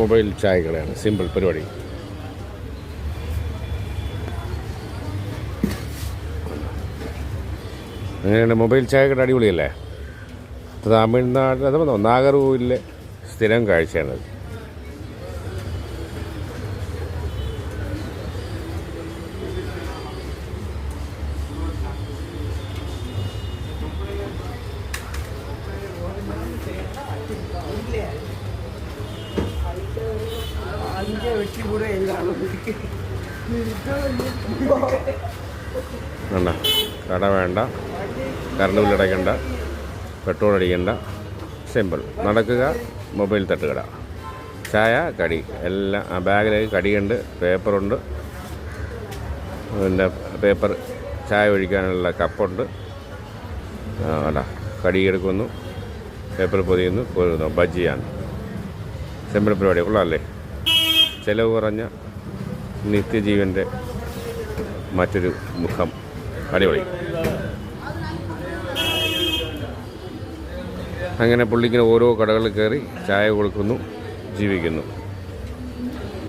Mobile ചായകളാണ്. Simple പരിപാടി. അങ്ങനെയാണ് mobile ചായക്കട. അടിപൊളിയല്ലേ? തമിഴ്നാട് അത് നാഗർകോവിലിലെ സ്ഥിരം കാഴ്ചയാണത്. വേണ്ട കട വേണ്ട, കറണ്ട് ബില്ലടയ്ക്കണ്ട, പെട്രോൾ അടിക്കണ്ട, സിമ്പിൾ. നടക്കുക, മൊബൈൽ തട്ടുകട, ചായ, കടി എല്ലാം. ആ ബാഗിലേക്ക് കടിയുണ്ട്, പേപ്പറുണ്ട്, പിന്നെ പേപ്പർ ചായ ഒഴിക്കാനുള്ള കപ്പുണ്ട്. വേണ്ട കടി എടുക്കുന്നു, പേപ്പർ പൊതിയുന്നു, പോരുന്നു. ബജ്ജിയാണ്. സിമ്പിൾ പരിപാടി. കൊള്ളാമല്ലേ? ചിലവ് കുറഞ്ഞ നിത്യജീവൻ്റെ മറ്റൊരു മുഖം. അടിപൊളി. അങ്ങനെ പുള്ളിക്കിന് ഓരോ കടകളിൽ കയറി ചായ കൊടുക്കുന്നു, ജീവിക്കുന്നു.